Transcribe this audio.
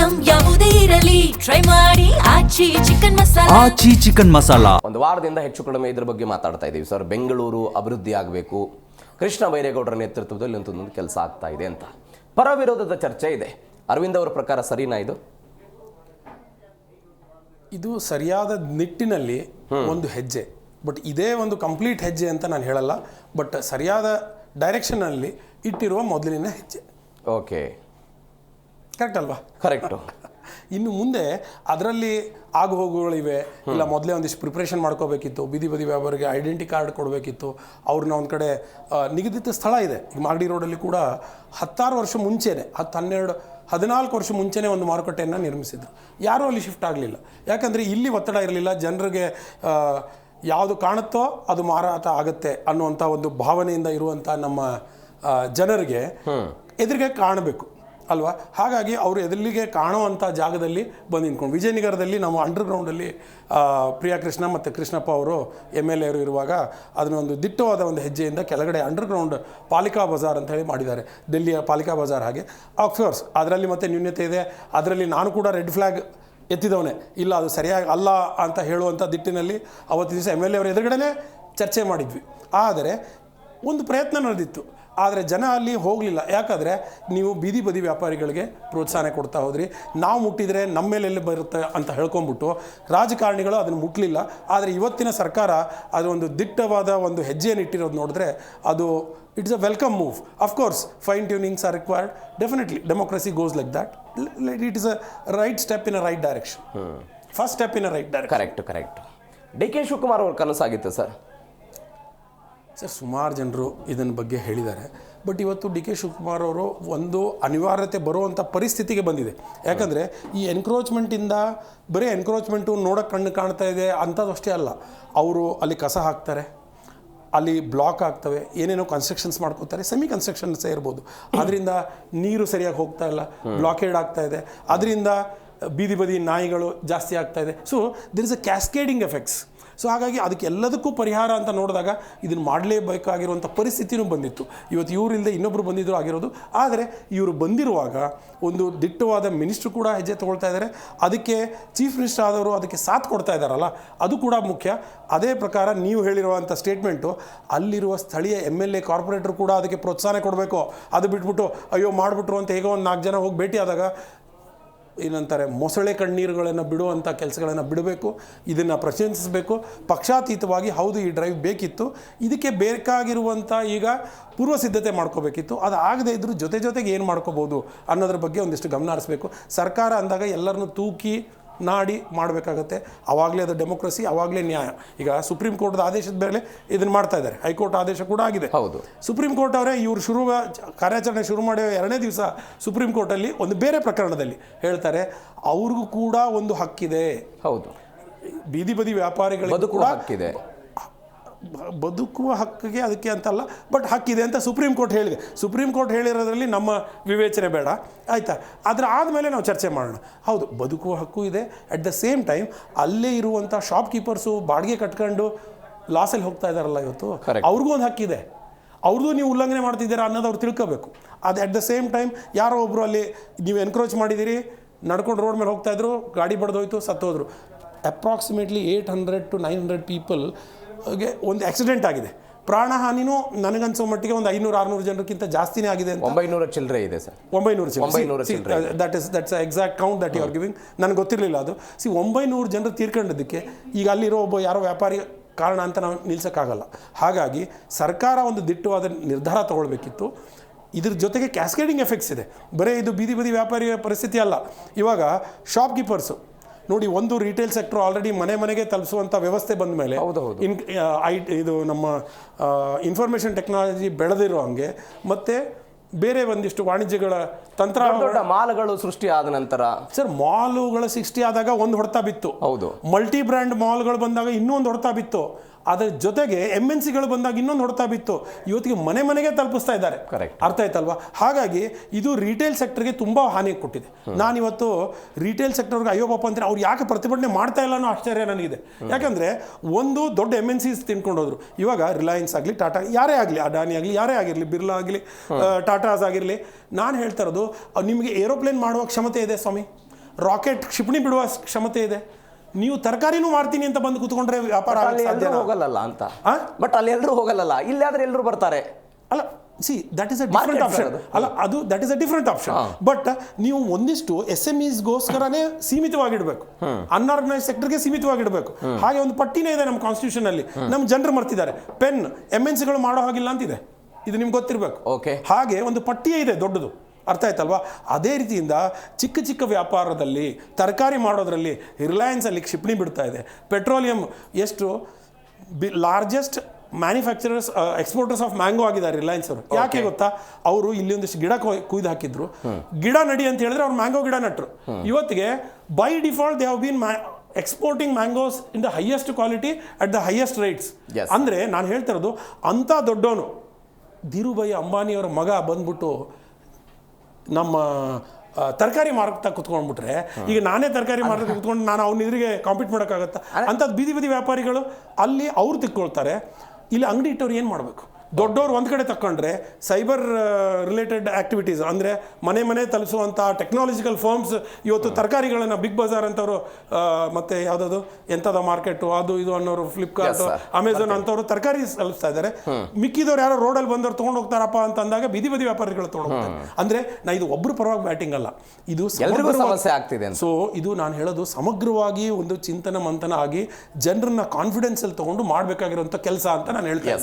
Item ಯಾವುದೇ ಇರಲಿ try ಮಾಡಿ ಆಚಿ ಚಿಕನ್ ಮಸಾಲಾ. ಆಚಿ ಚಿಕನ್ ಮಸಾಲಾ. ಒಂದು ವಾರದಿಂದ ಹೆಚ್ಚು ಕಡಿಮೆ ಇದ್ರ ಬಗ್ಗೆ ಮಾತಾಡ್ತಾ ಇದ್ದೀವಿ ಸರ್. ಬೆಂಗಳೂರು ಅಭಿವೃದ್ಧಿ ಆಗಬೇಕು, ಕೃಷ್ಣ ಬೈರೇಗೌಡರ ನೇತೃತ್ವದಲ್ಲಿ ಒಂದು ಕೆಲಸ ಆಗ್ತಾ ಇದೆ ಅಂತ ಪರ ವಿರೋಧದ ಚರ್ಚೆ ಇದೆ. ಅರವಿಂದ್ ಅವರ ಪ್ರಕಾರ ಸರಿನಾ ಇದು? ಇದು ಸರಿಯಾದ ನಿಟ್ಟಿನಲ್ಲಿ ಒಂದು ಹೆಜ್ಜೆ, ಬಟ್ ಇದೇ ಒಂದು ಕಂಪ್ಲೀಟ್ ಹೆಜ್ಜೆ ಅಂತ ನಾನು ಹೇಳಲ್ಲ. ಬಟ್ ಸರಿಯಾದ ಡೈರೆಕ್ಷನಲ್ಲಿ ಇಟ್ಟಿರುವ ಮೊದಲಿನ ಹೆಜ್ಜೆ. ಓಕೆ, ಕರೆಕ್ಟ್ ಅಲ್ವಾ? ಕರೆಕ್ಟು. ಇನ್ನು ಮುಂದೆ ಅದರಲ್ಲಿ ಆಗು ಹೋಗುಗಳಿವೆ. ಇಲ್ಲ ಮೊದಲೇ ಒಂದಿಷ್ಟು ಪ್ರಿಪ್ರೇಷನ್ ಮಾಡ್ಕೋಬೇಕಿತ್ತು. ಬೀದಿ ಬದಿ ವ್ಯಾಪಾರಿಗೆ ಐಡೆಂಟಿ ಕಾರ್ಡ್ ಕೊಡಬೇಕಿತ್ತು. ಅವ್ರನ್ನ ಒಂದು ಕಡೆ ನಿಗದಿತ ಸ್ಥಳ ಇದೆ. ಈಗ ಮಾಗಡಿ ರೋಡಲ್ಲಿ ಕೂಡ 16 ವರ್ಷ ಮುಂಚೆನೆ 14 ವರ್ಷ ಮುಂಚೆನೇ ಒಂದು ಮಾರುಕಟ್ಟೆಯನ್ನು ನಿರ್ಮಿಸಿದ್ರು. ಯಾರೂ ಅಲ್ಲಿ ಶಿಫ್ಟ್ ಆಗಲಿಲ್ಲ. ಯಾಕಂದರೆ ಇಲ್ಲಿ ಒತ್ತಡ ಇರಲಿಲ್ಲ. ಜನರಿಗೆ ಯಾವುದು ಕಾಣುತ್ತೋ ಅದು ಮಾರಾಟ ಆಗುತ್ತೆ ಅನ್ನುವಂಥ ಒಂದು ಭಾವನೆಯಿಂದ ಇರುವಂಥ ನಮ್ಮ ಜನರಿಗೆ ಎದುರಿಗೆ ಕಾಣಬೇಕು ಅಲ್ವಾ? ಹಾಗಾಗಿ ಅವರು ಎದುರಿಗೆ ಕಾಣುವಂಥ ಜಾಗದಲ್ಲಿ ಬಂದು ನಿಂತ್ಕೊಂಡು ವಿಜಯನಗರದಲ್ಲಿ ನಮ್ಮ ಅಂಡರ್ಗ್ರೌಂಡಲ್ಲಿ ಪ್ರಿಯಾ ಕೃಷ್ಣ ಮತ್ತು ಕೃಷ್ಣಪ್ಪ ಅವರು MLA ಅವರು ಇರುವಾಗ ಅದನ್ನೊಂದು ದಿಟ್ಟವಾದ ಒಂದು ಹೆಜ್ಜೆಯಿಂದ ಕೆಳಗಡೆ ಅಂಡರ್ಗ್ರೌಂಡ್ ಪಾಲಿಕಾ ಬಜಾರ್ ಅಂತ ಹೇಳಿ ಮಾಡಿದ್ದಾರೆ. ಡೆಲ್ಲಿಯ ಪಾಲಿಕಾ ಬಜಾರ್ ಹಾಗೆ. ಆಫ್ಕೋರ್ಸ್ ಅದರಲ್ಲಿ ಮತ್ತೆ ನ್ಯೂನ್ಯತೆ ಇದೆ. ಅದರಲ್ಲಿ ನಾನು ಕೂಡ ರೆಡ್ ಫ್ಲ್ಯಾಗ್ ಎತ್ತಿದವನೇ. ಇಲ್ಲ ಅದು ಸರಿಯಾಗಿ ಅಲ್ಲ ಅಂತ ಹೇಳುವಂಥ ದಿಟ್ಟಿನಲ್ಲಿ ಅವತ್ತು ದಿವಸ MLA ಅವರ ಎದುರುಗಡೆ ಚರ್ಚೆ ಮಾಡಿದ್ವಿ. ಆದರೆ ಒಂದು ಪ್ರಯತ್ನ ನಡೆದಿತ್ತು. ಆದರೆ ಜನ ಅಲ್ಲಿ ಹೋಗಲಿಲ್ಲ. ಯಾಕಂದರೆ ನೀವು ಬೀದಿ ಬದಿ ವ್ಯಾಪಾರಿಗಳಿಗೆ ಪ್ರೋತ್ಸಾಹ ಕೊಡ್ತಾ ಹೋದ್ರಿ. ನಾವು ಮುಟ್ಟಿದರೆ ನಮ್ಮ ಮೇಲೆ ಎಲ್ಲಿ ಬರುತ್ತೆ ಅಂತ ಹೇಳ್ಕೊಂಬಿಟ್ಟು ರಾಜಕಾರಣಿಗಳು ಅದನ್ನು ಮುಟ್ಟಲಿಲ್ಲ. ಆದರೆ ಇವತ್ತಿನ ಸರ್ಕಾರ ಅದು ಒಂದು ದಿಟ್ಟವಾದ ಒಂದು ಹೆಜ್ಜೆಯನ್ನು ಇಟ್ಟಿರೋದು ನೋಡಿದ್ರೆ ಅದು it's a welcome move. Of course fine tunings are required. Definitely democracy goes like that. It is a right step in a right direction. First step in a right direction. Correct. DK Shivakumar ಅವ್ರ ಕನಸಾಗಿತ್ತು sir. ಸುಮಾರು ಜನರು ಇದನ್ನ ಬಗ್ಗೆ ಹೇಳಿದ್ದಾರೆ. But ಇವತ್ತು DK Shivakumar ಅವರು ಒಂದು ಅನಿವಾರ್ಯತೆ ಬರುವಂಥ ಪರಿಸ್ಥಿತಿಗೆ ಬಂದಿದೆ. ಯಾಕಂದರೆ ಈ ಎನ್ಕ್ರೋಚ್ಮೆಂಟಿಂದ ಬರೀ ಎನ್ಕ್ರೋಚ್ಮೆಂಟು ನೋಡೋಕ್ಕೆ ಕಣ್ಣು ಕಾಣ್ತಾ ಇದೆ ಅಂಥದ್ದು ಅಷ್ಟೇ ಅಲ್ಲ. ಅವರು ಅಲ್ಲಿ ಕಸ ಹಾಕ್ತಾರೆ, ಅಲ್ಲಿ ಬ್ಲಾಕ್ ಆಗ್ತವೆ, ಏನೇನೋ ಕನ್ಸ್ಟ್ರಕ್ಷನ್ಸ್ ಮಾಡ್ಕೋತಾರೆ. ಸೆಮಿ ಕನ್ಸ್ಟ್ರಕ್ಷನ್ಸೇ ಇರ್ಬೋದು. ಅದರಿಂದ ನೀರು ಸರಿಯಾಗಿ ಹೋಗ್ತಾ ಇಲ್ಲ, ಬ್ಲಾಕೇಡ್ ಆಗ್ತಾ ಇದೆ. ಅದರಿಂದ ಬೀದಿ ಬದಿ ನಾಯಿಗಳು ಜಾಸ್ತಿ ಆಗ್ತಾ ಇದೆ. So there is a cascading effects. So ಹಾಗಾಗಿ ಅದಕ್ಕೆ ಎಲ್ಲದಕ್ಕೂ ಪರಿಹಾರ ಅಂತ ನೋಡಿದಾಗ ಇದನ್ನು ಮಾಡಲೇಬೇಕಾಗಿರುವಂಥ ಪರಿಸ್ಥಿತಿನೂ ಬಂದಿತ್ತು. ಇವತ್ತು ಇವರಿಲ್ಲದೆ ಇನ್ನೊಬ್ಬರು ಬಂದಿದ್ದರು ಆಗಿರೋದು. ಆದರೆ ಇವರು ಬಂದಿರುವಾಗ ಒಂದು ದಿಟ್ಟವಾದ ಮಿನಿಸ್ಟ್ರು ಕೂಡ ಹೆಜ್ಜೆ ತೊಗೊಳ್ತಾ ಇದ್ದಾರೆ. ಅದಕ್ಕೆ ಚೀಫ್ ಮಿನಿಸ್ಟರ್ ಆದವರು ಅದಕ್ಕೆ ಸಾಥ್ ಕೊಡ್ತಾ ಇದ್ದಾರಲ್ಲ, ಅದು ಕೂಡ ಮುಖ್ಯ. ಅದೇ ಪ್ರಕಾರ ನೀವು ಹೇಳಿರುವಂಥ ಸ್ಟೇಟ್ಮೆಂಟು ಅಲ್ಲಿರುವ ಸ್ಥಳೀಯ MLA ಕಾರ್ಪೊರೇಟರ್ ಕೂಡ ಅದಕ್ಕೆ ಪ್ರೋತ್ಸಾಹ ಕೊಡಬೇಕು. ಅದು ಬಿಟ್ಬಿಟ್ಟು ಅಯ್ಯೋ ಮಾಡಿಬಿಟ್ರು ಅಂತ ಹೇಗೋ ಒಂದು 4 ಜನ ಹೋಗಿ ಭೇಟಿ ಆದಾಗ ಏನಂತಾರೆ ಮೊಸಳೆ ಕಣ್ಣೀರುಗಳನ್ನು ಬಿಡುವಂಥ ಕೆಲಸಗಳನ್ನು ಬಿಡಬೇಕು. ಇದನ್ನು ಪ್ರಶಂಸಿಸಬೇಕು. ಪಕ್ಷಾತೀತವಾಗಿ ಹೌದು ಈ ಡ್ರೈವ್ ಬೇಕಿತ್ತು, ಇದಕ್ಕೆ ಬೇಕಾಗಿರುವಂಥ ಈಗ ಪೂರ್ವ ಸಿದ್ಧತೆ ಮಾಡ್ಕೋಬೇಕಿತ್ತು. ಅದು ಆಗದೇ ಇದ್ದರೂ ಜೊತೆಗೆ ಏನು ಮಾಡ್ಕೋಬೋದು ಅನ್ನೋದ್ರ ಬಗ್ಗೆ ಒಂದಿಷ್ಟು ಗಮನ ಹರಿಸಬೇಕು. ಸರ್ಕಾರ ಅಂದಾಗ ಎಲ್ಲರನ್ನೂ ತೂಕಿ ನಾಡಿ ಮಾಡಬೇಕಾಗತ್ತೆ. ಆವಾಗಲೇ ಅದು ಡೆಮೋಕ್ರಸಿ, ಆವಾಗಲೇ ನ್ಯಾಯ. ಈಗ ಸುಪ್ರೀಂ ಕೋರ್ಟ್ದ ಆದೇಶದ ಮೇಲೆ ಇದನ್ನು ಮಾಡ್ತಾ ಇದ್ದಾರೆ. ಹೈಕೋರ್ಟ್ ಆದೇಶ ಕೂಡ ಆಗಿದೆ. ಹೌದು, ಸುಪ್ರೀಂ ಕೋರ್ಟ್ ಅವರೇ ಇವರು ಕಾರ್ಯಾಚರಣೆ ಶುರು ಮಾಡಿ 2ನೇ ದಿವಸ ಸುಪ್ರೀಂ ಕೋರ್ಟಲ್ಲಿ ಒಂದು ಬೇರೆ ಪ್ರಕರಣದಲ್ಲಿ ಹೇಳ್ತಾರೆ ಅವ್ರಿಗೂ ಕೂಡ ಒಂದು ಹಕ್ಕಿದೆ. ಹೌದು, ಬೀದಿ ಬದಿ ವ್ಯಾಪಾರಿಗಳಿಗೆ ಕೂಡ ಹಕ್ಕಿದೆ. ಬದುಕುವ ಹಕ್ಕಿಗೆ ಅದಕ್ಕೆ ಅಂತಲ್ಲ, ಬಟ್ ಹಕ್ಕಿದೆ ಅಂತ ಸುಪ್ರೀಂ ಕೋರ್ಟ್ ಹೇಳಿದೆ. ಸುಪ್ರೀಂ ಕೋರ್ಟ್ ಹೇಳಿರೋದ್ರಲ್ಲಿ ನಮ್ಮ ವಿವೇಚನೆ ಬೇಡ, ಆಯಿತಾ? ಅದರ ಆದಮೇಲೆ ನಾವು ಚರ್ಚೆ ಮಾಡೋಣ. ಹೌದು, ಬದುಕುವ ಹಕ್ಕು ಇದೆ. ಅಟ್ ದ ಸೇಮ್ ಟೈಮ್ ಅಲ್ಲೇ ಇರುವಂಥ ಶಾಪ್ ಕೀಪರ್ಸು ಬಾಡಿಗೆ ಕಟ್ಕೊಂಡು ಲಾಸಲ್ಲಿ ಹೋಗ್ತಾ ಇದ್ದಾರಲ್ಲ ಇವತ್ತು, ಅವ್ರಿಗೂ ಒಂದು ಹಕ್ಕಿದೆ. ಅವ್ರದ್ದು ನೀವು ಉಲ್ಲಂಘನೆ ಮಾಡ್ತಿದ್ದೀರಾ ಅನ್ನೋದು ಅವ್ರು ತಿಳ್ಕೋಬೇಕು. ಅದು ಅಟ್ ದ ಸೇಮ್ ಟೈಮ್ ಯಾರೋ ಒಬ್ಬರು ಅಲ್ಲಿ ನೀವು ಎನ್ಕ್ರೋಚ್ ಮಾಡಿದ್ದೀರಿ, ನಡ್ಕೊಂಡು ರೋಡ್ ಮೇಲೆ ಹೋಗ್ತಾಯಿದ್ರು, ಗಾಡಿ ಬಡ್ದೋಯ್ತು, ಸತ್ತೋದ್ರು. ಅಪ್ರಾಕ್ಸಿಮೇಟ್ಲಿ 800 to 900 ಪೀಪಲ್ಗೆ ಒಂದು ಆಕ್ಸಿಡೆಂಟ್ ಆಗಿದೆ. ಪ್ರಾಣಹಾನಿನೂ ನನಗನ್ಸೋ ಮಟ್ಟಿಗೆ ಒಂದು 500-600 ಜನರಿಗಿಂತ ಜಾಸ್ತಿನೇ ಆಗಿದೆ ಅಂತ. 900 ಚಿಲ್ಲರೆ ಇದೆ ಸರ್. 900 ಚಿಲ್ಲರೆ. That's exact count that you are giving. ನನಗೆ ಗೊತ್ತಿರಲಿಲ್ಲ ಅದು. 900 ಜನರು ತೀರ್ಕೊಂಡಿದ್ದಕ್ಕೆ ಈಗ ಅಲ್ಲಿರೋ ಒಬ್ಬ ಯಾರೋ ವ್ಯಾಪಾರಿ ಕಾರಣ ಅಂತ ನಾವು ನಿಲ್ಸೋಕ್ಕಾಗಲ್ಲ. ಹಾಗಾಗಿ ಸರ್ಕಾರ ಒಂದು ದಿಟ್ಟವಾದ ನಿರ್ಧಾರ ತಗೊಳ್ಬೇಕಿತ್ತು. ಇದ್ರ ಜೊತೆಗೆ ಕ್ಯಾಸ್ಕೇಡಿಂಗ್ ಎಫೆಕ್ಟ್ಸ್ ಇದೆ. ಬರೀ ಇದು ಬೀದಿ ಬದಿ ವ್ಯಾಪಾರಿಯ ಪರಿಸ್ಥಿತಿ ಅಲ್ಲ. ಇವಾಗ ಶಾಪ್ ಕೀಪರ್ಸು ನೋಡಿ, ಒಂದು ರಿಟೇಲ್ ಸೆಕ್ಟರ್ ಆಲ್ರೆಡಿ ಮನೆಗೆ ತಲುಪಿಸುವಂಥ ವ್ಯವಸ್ಥೆ ಬಂದ ಮೇಲೆ ಇದು ನಮ್ಮ ಇನ್ಫಾರ್ಮೇಷನ್ ಟೆಕ್ನಾಲಜಿ ಬೆಳೆದಿರೋ ಹಂಗೆ ಮತ್ತು ಬೇರೆ ಒಂದಿಷ್ಟು ವಾಣಿಜ್ಯಗಳ ತಂತ್ರ ಮಾಲ್ಗಳು ಸೃಷ್ಟಿ ಆದ ನಂತರ ಸರ್, ಮಾಲುಗಳ ಸೃಷ್ಟಿ ಆದಾಗ ಒಂದು ಹೊಡೆತ ಬಿತ್ತು. ಹೌದು, ಮಲ್ಟಿ ಬ್ರ್ಯಾಂಡ್ ಮಾಲ್ಗಳು ಬಂದಾಗ ಇನ್ನೊಂದು ಹೊಡೆತ ಬಿತ್ತು. ಅದರ ಜೊತೆಗೆ MNCಗಳು ಬಂದಾಗ ಇನ್ನೊಂದು ಹೊಡೆತ ಬಿತ್ತು. ಇವತ್ತಿಗೆ ಮನೆಗೆ ತಲುಪಿಸ್ತಾ ಇದ್ದಾರೆ. ಅರ್ಥ ಆಯ್ತಲ್ವಾ? ಹಾಗಾಗಿ ಇದು ರಿಟೇಲ್ ಸೆಕ್ಟರ್ಗೆ ತುಂಬ ಹಾನಿ ಕೊಟ್ಟಿದೆ. ನಾನಿವತ್ತು ರಿಟೇಲ್ ಸೆಕ್ಟರ್ಗೆ ಅಯ್ಯೋ ಪಾಪ ಅಂತಾರೆ, ಅವ್ರು ಯಾಕೆ ಪ್ರತಿಭಟನೆ ಮಾಡ್ತಾ ಇಲ್ಲ ಅನ್ನೋ ಆಶ್ಚರ್ಯ ನನಗಿದೆ. ಯಾಕಂದರೆ ಒಂದು ದೊಡ್ಡ MNCs ತಿನ್ಕೊಂಡು ಹೋದ್ರು. ಇವಾಗ ರಿಲಯನ್ಸ್ ಆಗಲಿ, ಟಾಟಾ ಯಾರೇ ಆಗಲಿ, ಅಡಾನಿ ಆಗಲಿ, ಯಾರೇ ಆಗಿರಲಿ, ಬಿರ್ಲಾ ಆಗಲಿ, ಟಾಟಾಸ್ ಆಗಿರಲಿ, ನಾನು ಹೇಳ್ತಾ ಇರೋದು ನಿಮಗೆ ಏರೋಪ್ಲೇನ್ ಮಾಡುವ ಕ್ಷಮತೆ ಇದೆ ಸ್ವಾಮಿ. ರಾಕೆಟ್ ಕ್ಷಿಪಣಿ ಬಿಡುವ ಕ್ಷಮತೆ ಇದೆ. ನೀವು ತರಕಾರಿನೂ ಮಾರ್ತೀನಿ ಅಂತ ಬಂದು ಕೂತ್ಕೊಂಡ್ರೆ ವ್ಯಾಪಾರ ಅಲ್ಲಿ ಆಗಕ್ಕೆ ಎಲ್ಲರೂ ಸಾಧ್ಯನಾ? ಹೋಗಲ್ಲ ಅಂತ. ಆ? ಬಟ್ ಅಲ್ಲಿ ಎಲ್ಲರೂ ಹೋಗಲ್ಲ, ಇಲ್ಲಾದ್ರೆ ಎಲ್ಲರೂ ಬರ್ತಾರೆ. ಅಲ್ಲ that is a different Market option. ಅದು. ಅಲ್ಲ ಅದು that is a different option. But ನೀವು ಒಂದಿಷ್ಟು SMEsಗೋಸ್ಕರನೇ ಸೀಮಿತವಾಗಿಡಬೇಕು, ಅನ್ಆರ್ಗನೈಸ್ ಸೆಕ್ಟರ್ಗೆ ಸೀಮಿತವಾಗಿಡಬೇಕು. ಹಾಗೆ ಒಂದು ಪಟ್ಟಿನೇ ಇದೆ ನಮ್ಮ ಕಾನ್ಸ್ಟಿಟ್ಯೂಷನ್ ಅಲ್ಲಿ. ನಮ್ಮ ಜನರು ಮರ್ತಿದ್ದಾರೆ, ಪೆನ್ MNCಗಳು ಮಾಡೋ ಹಾಗಿಲ್ಲ ಅಂತಿದೆ, ಇದು ನಿಮ್ಗೆ ಗೊತ್ತಿರಬೇಕು. ಓಕೆ, ಹಾಗೆ ಒಂದು ಪಟ್ಟಿಯೇ ಇದೆ ದೊಡ್ಡದು, ಅರ್ಥ ಆಯ್ತಲ್ವಾ? ಅದೇ ರೀತಿಯಿಂದ ಚಿಕ್ಕ ಚಿಕ್ಕ ವ್ಯಾಪಾರದಲ್ಲಿ ತರಕಾರಿ ಮಾಡೋದ್ರಲ್ಲಿ ರಿಲಯನ್ಸಲ್ಲಿ ಕ್ಷಿಪಣಿ ಬಿಡ್ತಾ ಇದೆ. ಪೆಟ್ರೋಲಿಯಂ ಎಷ್ಟು largest manufacturers exporters of mango ಆಗಿದ್ದಾರೆ ರಿಲಯನ್ಸ್ ಅವರು. ಯಾಕೆ ಗೊತ್ತಾ? ಅವರು ಇಲ್ಲಿ ಒಂದಿಷ್ಟು ಗಿಡ ಕುಯ್ದು ಹಾಕಿದ್ರು, ಗಿಡ ನಡಿ ಅಂತ ಹೇಳಿದ್ರೆ ಅವ್ರು ಮ್ಯಾಂಗೋ ಗಿಡ ನಟ್ರು. ಇವತ್ತಿಗೆ by default they have been exporting mangoes in the highest quality at the highest rates. ಅಂದರೆ ನಾನು ಹೇಳ್ತಾ ಇರೋದು, ಅಂಥ ದೊಡ್ಡವನು ಧೀರುಭಾಯಿ ಅಂಬಾನಿಯವರ ಮಗ ಬಂದ್ಬಿಟ್ಟು ನಮ್ಮ ತರಕಾರಿ ಮಾರ್ತಾ ಕುತ್ಕೊಂಡ್ಬಿಟ್ರೆ, ಈಗ ನಾನೇ ತರಕಾರಿ ಮಾರ್ತಾ ಕುತ್ಕೊಂಡು ನಾನು ಅವ್ನ ಎದುರಿಗೆ ಕಾಂಪೀಟ್ ಮಾಡೋಕ್ಕಾಗತ್ತಾ? ಅಂಥದ್ದು ಬೀದಿ ಬೀದಿ ವ್ಯಾಪಾರಿಗಳು ಅಲ್ಲಿ ಅವ್ರು ತಿಕ್ಕೊಳ್ತಾರೆ. ಇಲ್ಲಿ ಅಂಗಡಿ ಇಟ್ಟವ್ರು ಏನು ಮಾಡಬೇಕು? ದೊಡ್ಡವ್ರು ಒಂದು ಕಡೆ ತಗೊಂಡ್ರೆ ಸೈಬರ್ ರಿಲೇಟೆಡ್ ಆಕ್ಟಿವಿಟೀಸ್, ಅಂದರೆ ಮನೆ ತಲುಪಿಸುವಂಥ ಟೆಕ್ನಾಲಜಿಕಲ್ ಫರ್ಮ್ಸ್ ಇವತ್ತು ತರಕಾರಿಗಳನ್ನು ಬಿಗ್ ಬಜಾರ್ ಅಂತವರು, ಮತ್ತು ಯಾವುದಾದ್ರು ಎಂಥದ ಮಾರ್ಕೆಟು ಅದು ಇದು ಅನ್ನೋರು, ಫ್ಲಿಪ್ಕಾರ್ಟ್, ಅಮೆಝಾನ್ ಅಂತವರು ತರಕಾರಿ ತಲುಪಿಸ್ತಾ ಇದ್ದಾರೆ. ಮಿಕ್ಕಿದವ್ರು ಯಾರೋ ರೋಡಲ್ಲಿ ಬಂದವ್ರು ತೊಗೊಂಡು ಹೋಗ್ತಾರಪ್ಪ ಅಂತ ಅಂದಾಗ ಬೀದಿ ಬದಿ ವ್ಯಾಪಾರಿಗಳು ತೊಗೊಂಡು ಹೋಗ್ತಾರೆ. ಅಂದರೆ ನಾ ಇದು ಒಬ್ಬರು ಪರವಾಗಿ ಬ್ಯಾಟಿಂಗ್ ಅಲ್ಲ, ಇದು ಸಮಸ್ಯೆ ಆಗ್ತಿದೆ. ಸೊ ಇದು ನಾನು ಹೇಳೋದು ಸಮಗ್ರವಾಗಿ ಒಂದು ಚಿಂತನ ಮಂಥನ ಆಗಿ ಜನರನ್ನ ಕಾನ್ಫಿಡೆನ್ಸ್ ಅಲ್ಲಿ ತಗೊಂಡು ಮಾಡಬೇಕಾಗಿರುವಂಥ ಕೆಲಸ ಅಂತ ನಾನು ಹೇಳ್ತೇನೆ.